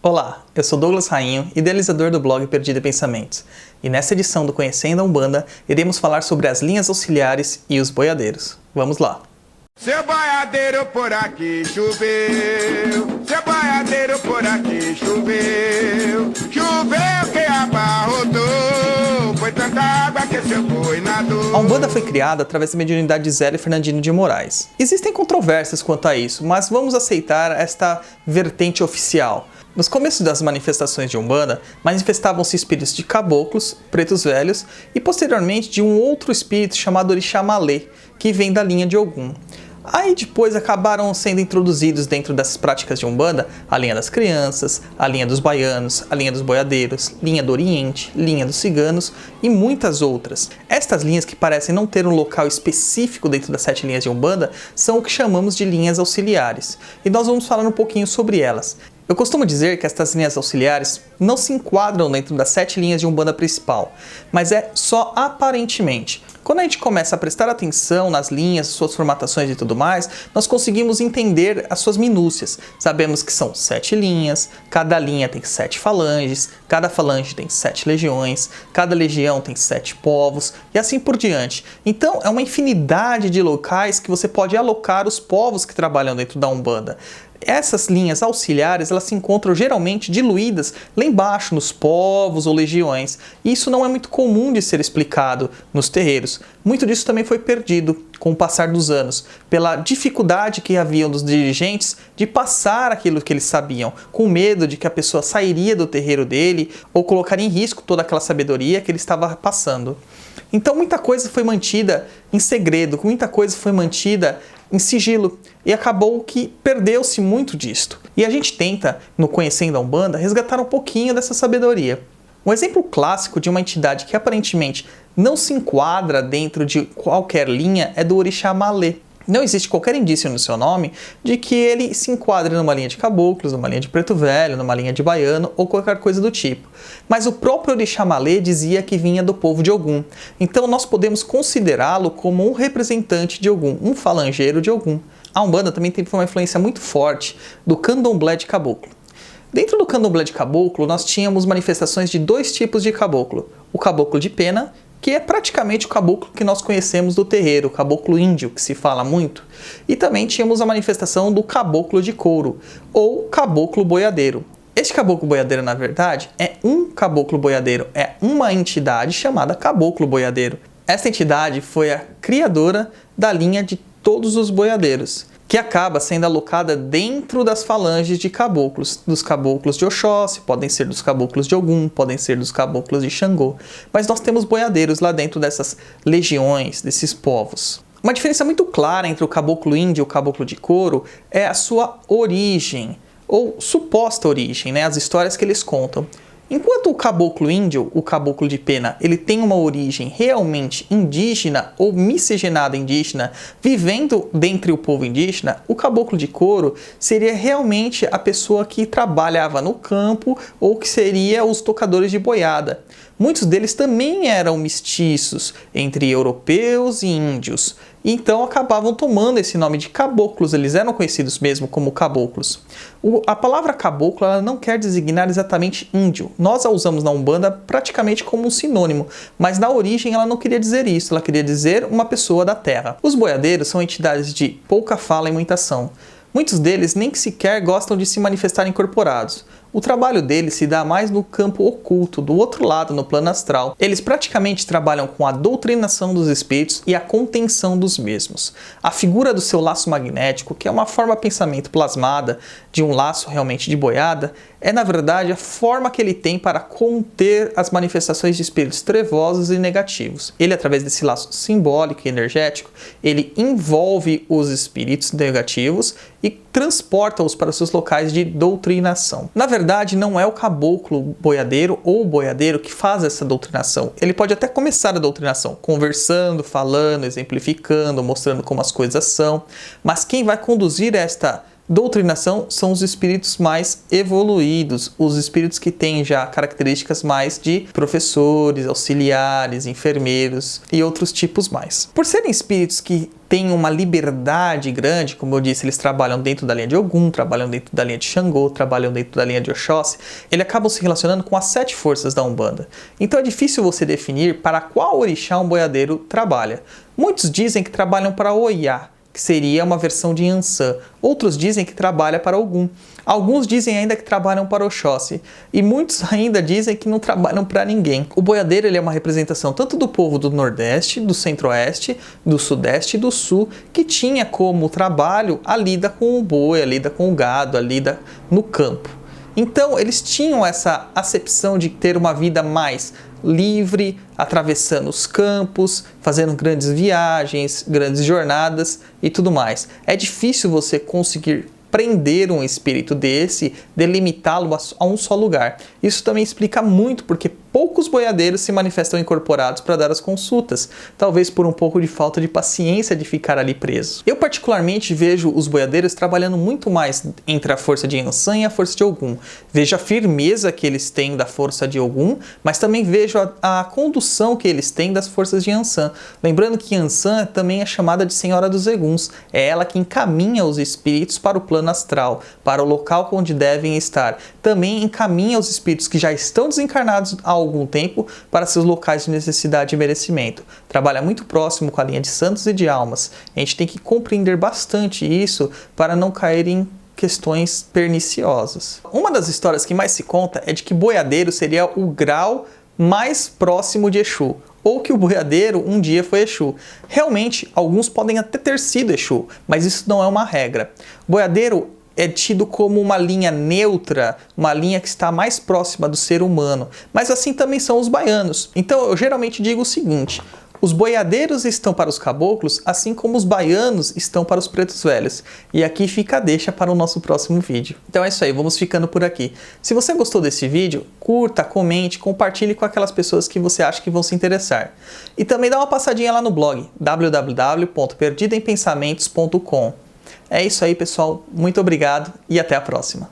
Olá, eu sou Douglas Rainho, idealizador do blog Perdido em Pensamentos, e nessa edição do Conhecendo a Umbanda, iremos falar sobre as linhas auxiliares e os boiadeiros. Vamos lá! Seu boiadeiro por aqui choveu, seu boiadeiro por aqui choveu, choveu que abarrotou, foi tanta água que seu boi nadou. A Umbanda foi criada através da mediunidade de Zélio Fernandino de Moraes. Existem controvérsias quanto a isso, mas vamos aceitar esta vertente oficial. Nos começos das manifestações de Umbanda, manifestavam-se espíritos de caboclos, pretos velhos, e posteriormente de um outro espírito chamado Orixá Malê, que vem da linha de Ogum. Aí depois acabaram sendo introduzidos dentro dessas práticas de Umbanda a linha das crianças, a linha dos baianos, a linha dos boiadeiros, linha do Oriente, linha dos ciganos e muitas outras. Estas linhas, que parecem não ter um local específico dentro das 7 linhas de Umbanda, são o que chamamos de linhas auxiliares, e nós vamos falar um pouquinho sobre elas. Eu costumo dizer que estas linhas auxiliares não se enquadram dentro das 7 linhas de Umbanda principal, mas é só aparentemente. Quando a gente começa a prestar atenção nas linhas, suas formatações e tudo mais, nós conseguimos entender as suas minúcias. Sabemos que são 7 linhas, cada linha tem 7 falanges, cada falange tem 7 legiões, cada legião tem 7 povos e assim por diante. Então é uma infinidade de locais que você pode alocar os povos que trabalham dentro da Umbanda. Essas linhas auxiliares, elas se encontram geralmente diluídas lá embaixo, nos povos ou legiões. E isso não é muito comum de ser explicado nos terreiros. Muito disso também foi perdido com o passar dos anos, pela dificuldade que haviam dos dirigentes de passar aquilo que eles sabiam, com medo de que a pessoa sairia do terreiro dele ou colocaria em risco toda aquela sabedoria que ele estava passando. Então muita coisa foi mantida em segredo, muita coisa foi mantida em sigilo, e acabou que perdeu-se muito disto. E a gente tenta, no Conhecendo a Umbanda, resgatar um pouquinho dessa sabedoria. Um exemplo clássico de uma entidade que aparentemente não se enquadra dentro de qualquer linha é do Orixá Malê. Não existe qualquer indício no seu nome de que ele se enquadre numa linha de caboclos, numa linha de preto velho, numa linha de baiano ou qualquer coisa do tipo. Mas o próprio Orixá Malê dizia que vinha do povo de Ogum. Então nós podemos considerá-lo como um representante de Ogum, um falangeiro de Ogum. A Umbanda também teve uma influência muito forte do candomblé de caboclo. Dentro do candomblé de caboclo, nós tínhamos manifestações de 2 tipos de caboclo. O caboclo de pena, que é praticamente o caboclo que nós conhecemos do terreiro, o caboclo índio, que se fala muito. E também tínhamos a manifestação do caboclo de couro, ou caboclo boiadeiro. Este caboclo boiadeiro, na verdade, é um caboclo boiadeiro, é uma entidade chamada caboclo boiadeiro. Esta entidade foi a criadora da linha de todos os boiadeiros, que acaba sendo alocada dentro das falanges de caboclos, dos caboclos de Oxóssi, podem ser dos caboclos de Ogum, podem ser dos caboclos de Xangô, mas nós temos boiadeiros lá dentro dessas legiões, desses povos. Uma diferença muito clara entre o caboclo índio e o caboclo de couro é a sua origem, ou suposta origem, né? As histórias que eles contam. Enquanto o caboclo índio, o caboclo de pena, ele tem uma origem realmente indígena ou miscigenada indígena, vivendo dentre o povo indígena, o caboclo de couro seria realmente a pessoa que trabalhava no campo ou que seria os tocadores de boiada. Muitos deles também eram mestiços entre europeus e índios, e então acabavam tomando esse nome de caboclos, eles eram conhecidos mesmo como caboclos. A palavra caboclo, ela não quer designar exatamente índio. Nós a usamos na Umbanda praticamente como um sinônimo, mas na origem ela não queria dizer isso, ela queria dizer uma pessoa da terra. Os boiadeiros são entidades de pouca fala e muita ação. Muitos deles nem sequer gostam de se manifestar incorporados. O trabalho deles se dá mais no campo oculto, do outro lado, no plano astral. Eles praticamente trabalham com a doutrinação dos espíritos e a contenção dos mesmos. A figura do seu laço magnético, que é uma forma de pensamento plasmada de um laço realmente de boiada, é na verdade a forma que ele tem para conter as manifestações de espíritos trevosos e negativos. Ele, através desse laço simbólico e energético, ele envolve os espíritos negativos e transporta-os para os seus locais de doutrinação. Na verdade, não é o caboclo boiadeiro ou boiadeiro que faz essa doutrinação. Ele pode até começar a doutrinação, conversando, falando, exemplificando, mostrando como as coisas são, mas quem vai conduzir esta Doutrinação são os espíritos mais evoluídos, os espíritos que têm já características mais de professores, auxiliares, enfermeiros e outros tipos mais. Por serem espíritos que têm uma liberdade grande, como eu disse, eles trabalham dentro da linha de Ogum, trabalham dentro da linha de Xangô, trabalham dentro da linha de Oxóssi, eles acabam se relacionando com as 7 forças da Umbanda. Então é difícil você definir para qual orixá um boiadeiro trabalha. Muitos dizem que trabalham para Oiá, que seria uma versão de Iansã. Outros dizem que trabalha para Ogum. Alguns dizem ainda que trabalham para Oxóssi. E muitos ainda dizem que não trabalham para ninguém. O boiadeiro ele é uma representação tanto do povo do Nordeste, do Centro-Oeste, do Sudeste e do Sul, que tinha como trabalho a lida com o boi, a lida com o gado, a lida no campo. Então eles tinham essa acepção de ter uma vida mais livre, atravessando os campos, fazendo grandes viagens, grandes jornadas e tudo mais. É difícil você conseguir prender um espírito desse, delimitá-lo a um só lugar. Isso também explica muito porque poucos boiadeiros se manifestam incorporados para dar as consultas, talvez por um pouco de falta de paciência de ficar ali preso. Eu particularmente vejo os boiadeiros trabalhando muito mais entre a força de Iansã e a força de Ogum. Vejo a firmeza que eles têm da força de Ogum, mas também vejo a condução que eles têm das forças de Iansã. Lembrando que Iansã também é chamada de Senhora dos Eguns, é ela que encaminha os espíritos para o plano astral, para o local onde devem estar. Também encaminha os espíritos que já estão desencarnados há algum tempo para seus locais de necessidade e merecimento. Trabalha muito próximo com a linha de santos e de almas. A gente tem que compreender bastante isso para não cair em questões perniciosas. Uma das histórias que mais se conta é de que boiadeiro seria o grau mais próximo de Exu, ou que o boiadeiro um dia foi Exu. Realmente, alguns podem até ter sido Exu, mas isso não é uma regra. Boiadeiro é tido como uma linha neutra, uma linha que está mais próxima do ser humano, mas assim também são os baianos. Então eu geralmente digo o seguinte: os boiadeiros estão para os caboclos, assim como os baianos estão para os pretos velhos. E aqui fica a deixa para o nosso próximo vídeo. Então é isso aí, vamos ficando por aqui. Se você gostou desse vídeo, curta, comente, compartilhe com aquelas pessoas que você acha que vão se interessar. E também dá uma passadinha lá no blog, www.perdidaempensamentos.com. É isso aí, pessoal. Muito obrigado e até a próxima.